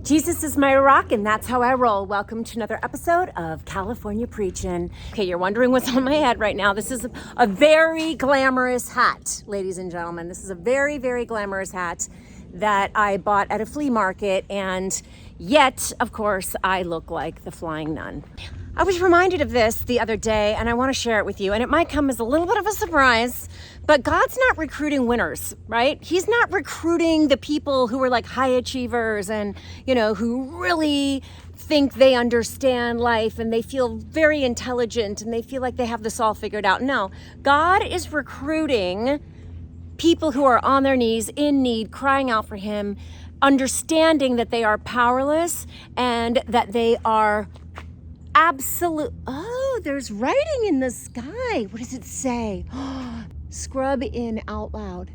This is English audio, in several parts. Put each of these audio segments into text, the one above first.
Jesus is my rock, and that's how I roll. Welcome to another episode of California Preaching. Okay, you're wondering what's on my head right now. This is a very glamorous hat, ladies and gentlemen. This is a very, very glamorous hat that I bought at a flea market, and yet, of course, I look like the flying nun. I was reminded of this the other day, and I want to share it with you, and it might come as a little bit of a surprise, but God's not recruiting winners, right? He's not recruiting the people who are like high achievers and, who really think they understand life and they feel very intelligent and they feel like they have this all figured out. No, God is recruiting people who are on their knees, in need, crying out for Him, understanding that they are powerless and that they are there's writing in the sky. What does it say? Scrub in out loud.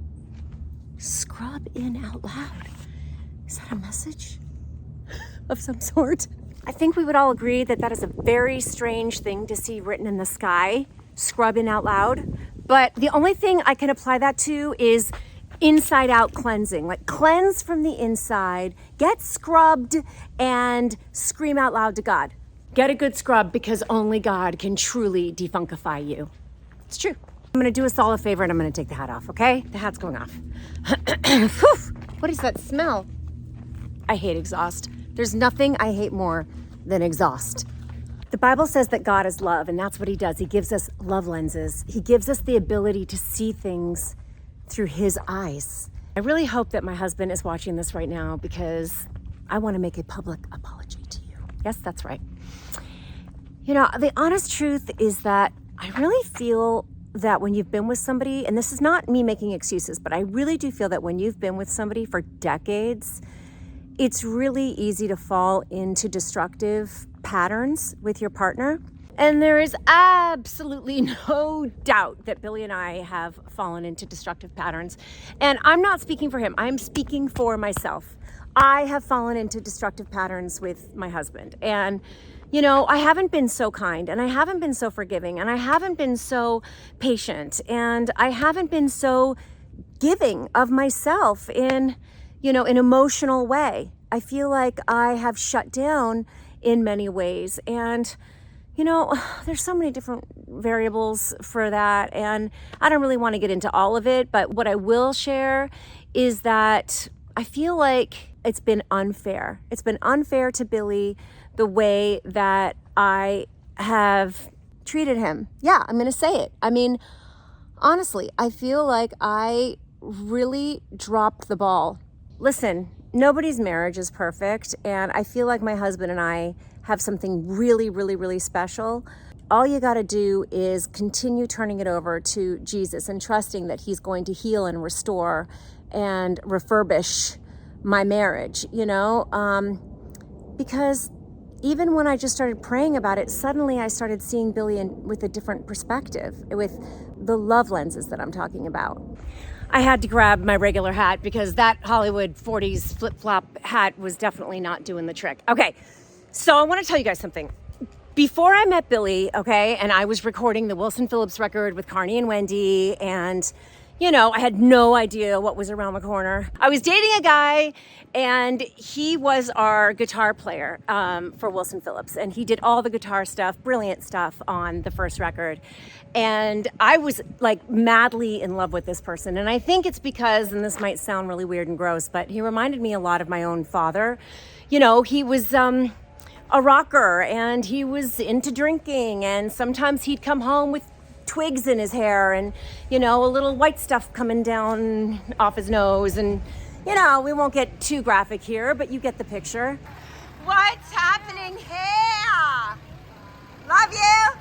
Scrub in out loud. Is that a message of some sort? I think we would all agree that that is a very strange thing to see written in the sky. Scrub in out loud. But the only thing I can apply that to is inside out cleansing. Like cleanse from the inside, get scrubbed, and scream out loud to God. Get a good scrub, because only God can truly defunkify you. It's true. I'm gonna do us all a favor and I'm gonna take the hat off, okay? The hat's going off. What is that smell? I hate exhaust. There's nothing I hate more than exhaust. The Bible says that God is love, and that's what He does. He gives us love lenses. He gives us the ability to see things through His eyes. I really hope that my husband is watching this right now, because I want to make a public apology to you. Yes, that's right. The honest truth is that I really feel that when you've been with somebody, and this is not me making excuses, but I really do feel that when you've been with somebody for decades, it's really easy to fall into destructive patterns with your partner. And there is absolutely no doubt that Billy and I have fallen into destructive patterns. And I'm not speaking for him. I'm speaking for myself. I have fallen into destructive patterns with my husband. And I haven't been so kind, and I haven't been so forgiving, and I haven't been so patient, and I haven't been so giving of myself in an emotional way. I feel like I have shut down in many ways, and there's so many different variables for that, and I don't really want to get into all of it, but what I will share is that I feel like it's been unfair. It's been unfair to Billy, the way that I have treated him. Yeah, I'm going to say it. I mean, honestly, I feel like I really dropped the ball. Listen, nobody's marriage is perfect, and I feel like my husband and I have something really, really, really special. All you got to do is continue turning it over to Jesus and trusting that He's going to heal and restore and refurbish my marriage, because even when I just started praying about it, suddenly I started seeing Billy with a different perspective, with the love lenses that I'm talking about. I had to grab my regular hat because that Hollywood 40s flip-flop hat was definitely not doing the trick. Okay, so I want to tell you guys something. Before I met Billy, and I was recording the Wilson Phillips record with Carney and Wendy, and I had no idea what was around the corner. I was dating a guy, and he was our guitar player for Wilson Phillips, and he did all the guitar stuff, brilliant stuff on the first record. And I was like madly in love with this person. And I think it's because, and this might sound really weird and gross, but he reminded me a lot of my own father. He was a rocker, and he was into drinking, and sometimes he'd come home with twigs in his hair and, a little white stuff coming down off his nose. And, we won't get too graphic here, but you get the picture. What's happening here? Love you.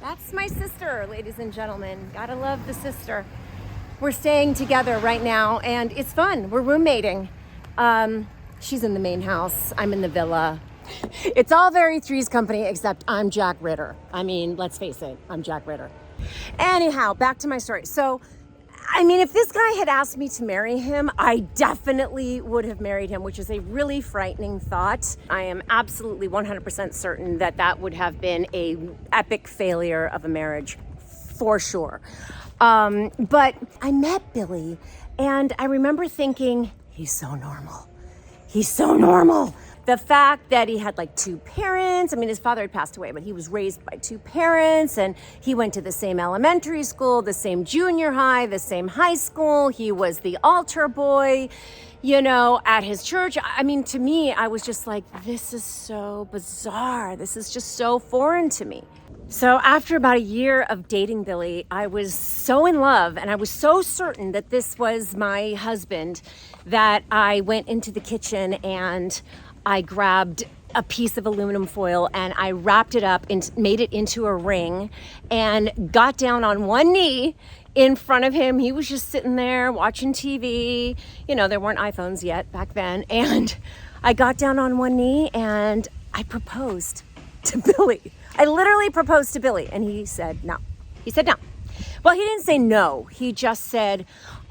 That's my sister, ladies and gentlemen. Gotta love the sister. We're staying together right now, and it's fun. We're roommating. She's in the main house. I'm in the villa. It's all very Three's Company, except I'm Jack Ritter. I mean, let's face it, I'm Jack Ritter. Anyhow, back to my story. So, if this guy had asked me to marry him, I definitely would have married him, which is a really frightening thought. I am absolutely 100% certain that would have been an epic failure of a marriage, for sure. But I met Billy, and I remember thinking, he's so normal. He's so normal. The fact that he had like 2 parents, I mean, his father had passed away, but he was raised by 2 parents, and he went to the same elementary school, the same junior high, the same high school. He was the altar boy, you know, at his church. I mean, to me, I was just like, this is so bizarre. This is just so foreign to me. So after about a year of dating Billy, I was so in love and I was so certain that this was my husband that I went into the kitchen and I grabbed a piece of aluminum foil and I wrapped it up and made it into a ring and got down on one knee in front of him. He was just sitting there watching TV. You know, there weren't iPhones yet back then. And I got down on one knee and I proposed to Billy. I literally proposed to Billy and he said no. He said no. Well, he didn't say no. He just said,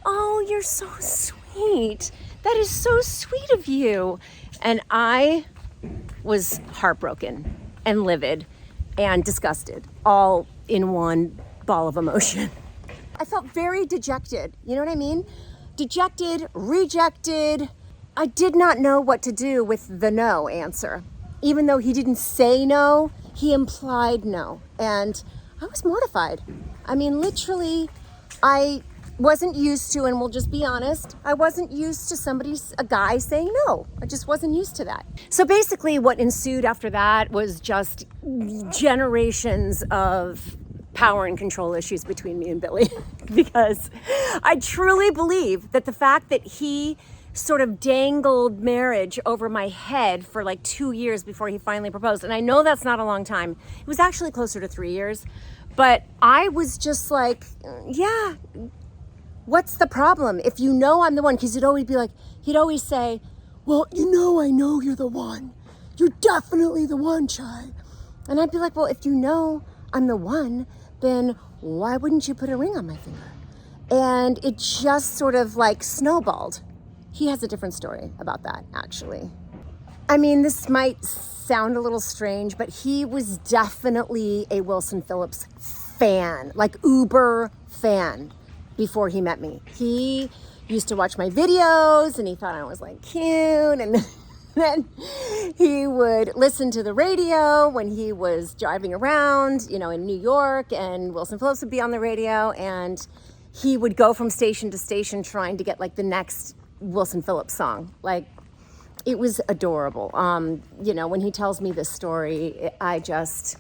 "Oh, you're so sweet. That is so sweet of you." And I was heartbroken and livid and disgusted, all in one ball of emotion. I felt very dejected. You know what I mean? Dejected, rejected. I did not know what to do with the no answer. Even though he didn't say no, he implied no. And I was mortified. I mean, literally, I wasn't used to, and we'll just be honest, I wasn't used to a guy saying no. I just wasn't used to that. So basically what ensued after that was just generations of power and control issues between me and Billy. Because I truly believe that the fact that he sort of dangled marriage over my head for like 2 years before he finally proposed. And I know that's not a long time. It was actually closer to 3 years. But I was just like, yeah, what's the problem? If you know I'm the one, because he'd always say, "Well, you know, I know you're the one. You're definitely the one, Chai." And I'd be like, well, if you know I'm the one, then why wouldn't you put a ring on my finger? And it just sort of like snowballed. He has a different story about that, actually. I mean, this might sound a little strange, but he was definitely a Wilson Phillips fan, like uber fan, before he met me. He used to watch my videos and he thought I was like cute, and then he would listen to the radio when he was driving around, you know, in New York, and Wilson Phillips would be on the radio, and he would go from station to station trying to get like the next Wilson Phillips song. Like, it was adorable. You know, when he tells me this story, I just,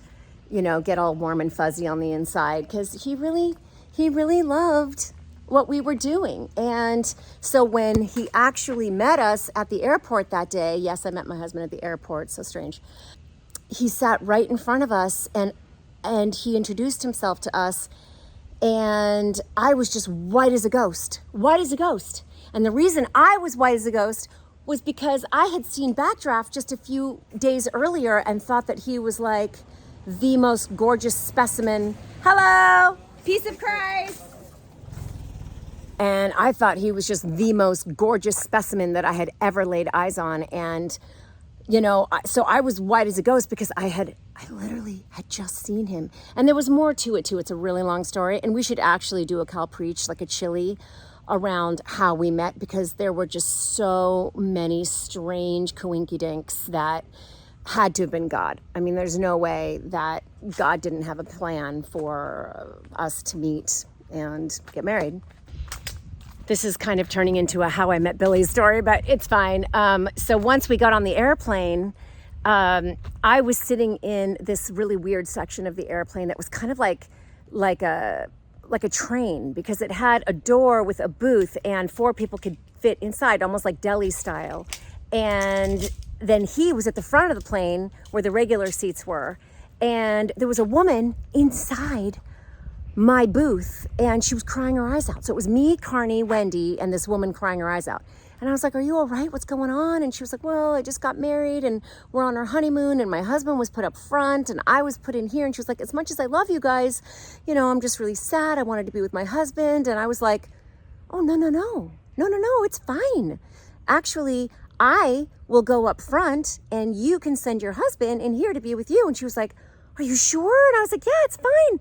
you know, get all warm and fuzzy on the inside, because he really loved what we were doing. And so when he actually met us at the airport that day, yes, I met my husband at the airport, so strange. He sat right in front of us and he introduced himself to us, and I was just white as a ghost. And the reason I was white as a ghost was because I had seen Backdraft just a few days earlier and thought that he was like the most gorgeous specimen. Hello, peace of Christ. And I thought he was just the most gorgeous specimen that I had ever laid eyes on. And, you know, so I was white as a ghost because I literally had just seen him. And there was more to it too. It's a really long story. And we should actually do a Cal Preach, like a chili, around how we met, because there were just so many strange coinkydinks that had to have been God. I mean, there's no way that God didn't have a plan for us to meet and get married. This is kind of turning into a how I met Billy story, but it's fine. So once we got on the airplane, I was sitting in this really weird section of the airplane that was kind of like a train, because it had a door with a booth and 4 people could fit inside, almost like deli style. And then he was at the front of the plane where the regular seats were. And there was a woman inside my booth and she was crying her eyes out. So it was me, Carney, Wendy, and this woman crying her eyes out. And I was like, "Are you all right? What's going on?" And she was like, "Well, I just got married and we're on our honeymoon and my husband was put up front and I was put in here." And she was like, "As much as I love you guys, you know, I'm just really sad. I wanted to be with my husband." And I was like, "Oh, no, it's fine. Actually, I will go up front and you can send your husband in here to be with you." And she was like, "Are you sure?" And I was like, "Yeah, it's fine."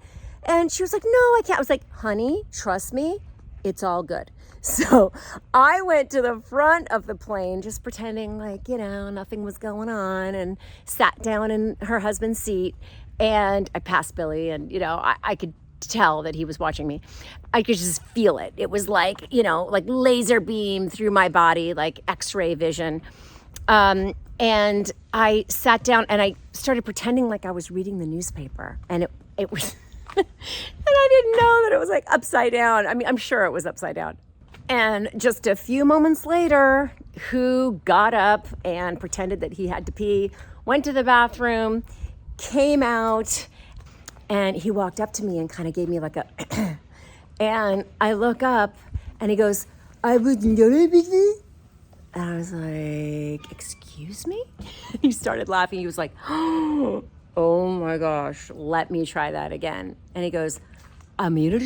And she was like, "No, I can't." I was like, "Honey, trust me, it's all good." So I went to the front of the plane, just pretending like, nothing was going on, and sat down in her husband's seat. And I passed Billy, and, I could tell that he was watching me. I could just feel it. It was like, like laser beam through my body, like X-ray vision. And I sat down and I started pretending like I was reading the newspaper, and it was, and I didn't know that it was like upside down. I mean, I'm sure it was upside down. And just a few moments later, who got up and pretended that he had to pee, went to the bathroom, came out, and he walked up to me and kind of gave me like a, and I look up and he goes, I wouldn't do everything. And I was like, excuse me? He started laughing. He was like, oh my gosh, let me try that again. And he goes, and he did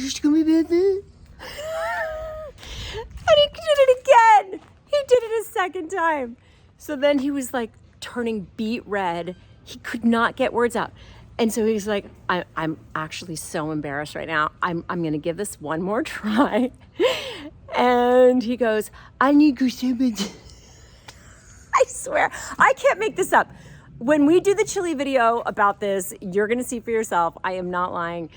it again. He did it a second time. So then he was like turning beet red. He could not get words out. And so he's like, I'm actually so embarrassed right now. I'm going to give this one more try. And he goes, I need to. I swear, I can't make this up. When we do the chili video about this, you're going to see for yourself. I am not lying.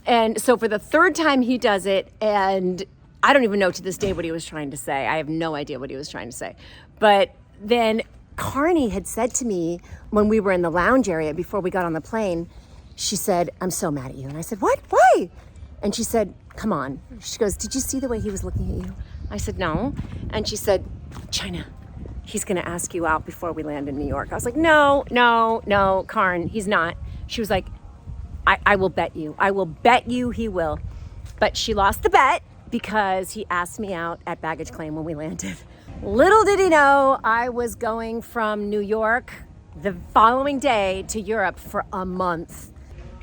And so for the third time he does it, and I don't even know to this day what he was trying to say. I have no idea what he was trying to say. But then Carney had said to me when we were in the lounge area before we got on the plane, she said, I'm so mad at you. And I said, what? Why? And she said, come on. She goes, did you see the way he was looking at you? I said, no. And she said, China, he's going to ask you out before we land in New York. I was like, no, Karn, he's not. She was like, I will bet you. I will bet you he will. But she lost the bet because he asked me out at baggage claim when we landed. Little did he know I was going from New York the following day to Europe for a month.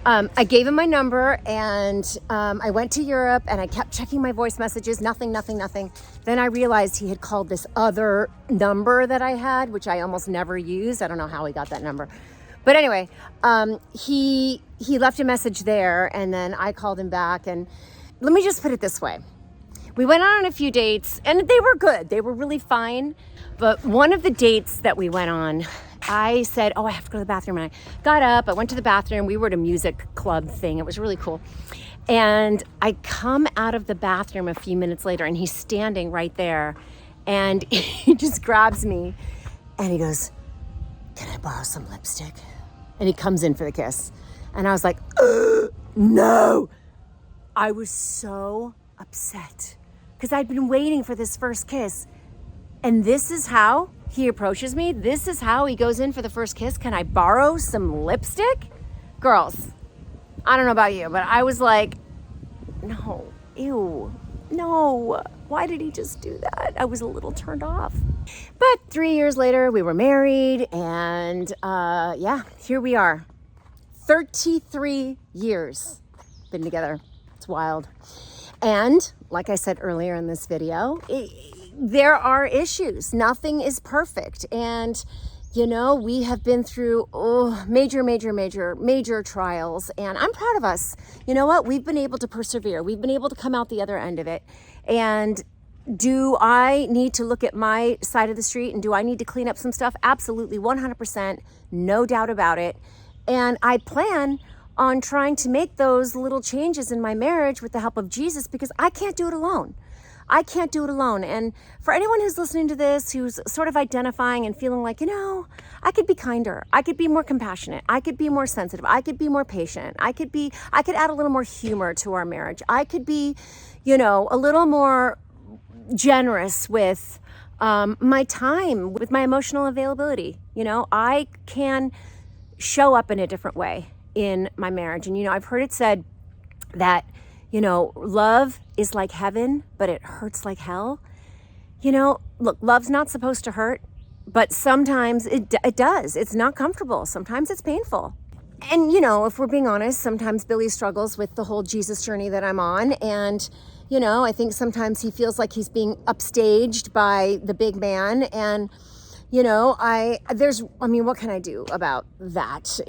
I gave him my number, and I went to Europe, and I kept checking my voice messages, nothing. Then I realized he had called this other number that I had, which I almost never use. I don't know how he got that number. But anyway, he left a message there, and then I called him back. And let me just put it this way. We went on a few dates, and they were good. They were really fine. But one of the dates that we went on, I said, I have to go to the bathroom. And I got up, I went to the bathroom. We were at a music club thing. It was really cool. And I come out of the bathroom a few minutes later, and he's standing right there. And he just grabs me, and he goes, can I borrow some lipstick? And he comes in for the kiss. And I was like, no. I was so upset because I'd been waiting for this first kiss. And this is how he approaches me. This is how he goes in for the first kiss. Can I borrow some lipstick? Girls, I don't know about you, but I was like, no, ew, no. Why did he just do that? I was a little turned off. But 3 years later, we were married, and here we are. 33 years been together. It's wild. And like I said earlier in this video, there are issues. Nothing is perfect. And, we have been through major trials. And I'm proud of us. You know what? We've been able to persevere. We've been able to come out the other end of it. And do I need to look at my side of the street, and do I need to clean up some stuff? Absolutely, 100%. No doubt about it. And I plan on trying to make those little changes in my marriage with the help of Jesus, because I can't do it alone. I can't do it alone. And for anyone who's listening to this, who's sort of identifying and feeling like, I could be kinder. I could be more compassionate. I could be more sensitive. I could be more patient. I could add a little more humor to our marriage. I could be, a little more generous with my time, with my emotional availability. I can show up in a different way in my marriage. And, I've heard it said that, love is like heaven, but it hurts like hell. Look, love's not supposed to hurt, but sometimes it does. It's not comfortable. Sometimes it's painful. And, if we're being honest, sometimes Billy struggles with the whole Jesus journey that I'm on. And, I think sometimes he feels like he's being upstaged by the big man. And, what can I do about that?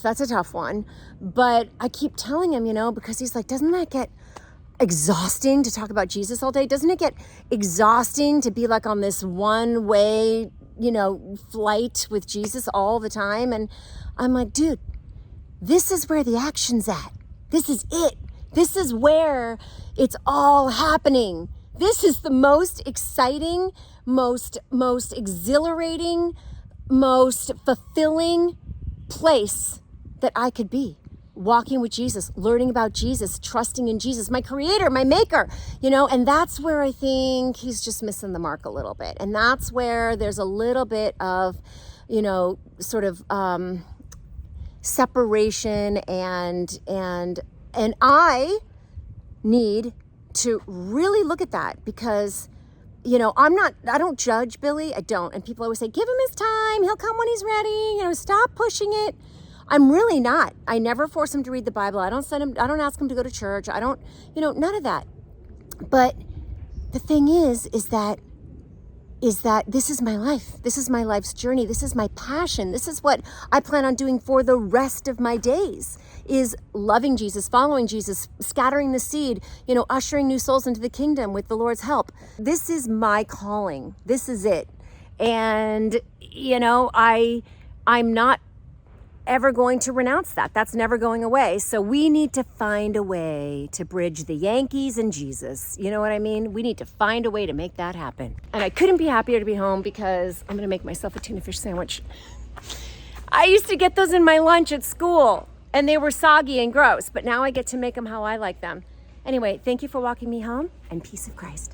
That's a tough one. But I keep telling him, because he's like, doesn't that get exhausting to talk about Jesus all day? Doesn't it get exhausting to be like on this one way, flight with Jesus all the time? And I'm like, dude, this is where the action's at. This is it. This is where it's all happening. This is the most exciting, most exhilarating, most fulfilling place that I could be. Walking with Jesus, learning about Jesus, trusting in Jesus, my creator, my maker, and that's where I think he's just missing the mark a little bit. And that's where there's a little bit of, sort of separation and I need to really look at that because, I don't judge Billy. I don't. And people always say, give him his time. He'll come when he's ready. Stop pushing it. I'm really not. I never force him to read the Bible. I don't I don't ask him to go to church. I don't, none of that. But the thing is that this is my life. This is my life's journey. This is my passion. This is what I plan on doing for the rest of my days, is loving Jesus, following Jesus, scattering the seed, ushering new souls into the kingdom with the Lord's help. This is my calling. This is it. And, I'm not ever going to renounce that. That's never going away. So we need to find a way to bridge the Yankees and Jesus. You know what I mean? We need to find a way to make that happen. And I couldn't be happier to be home because I'm going to make myself a tuna fish sandwich. I used to get those in my lunch at school and they were soggy and gross, but now I get to make them how I like them. Anyway, thank you for walking me home, and peace of Christ.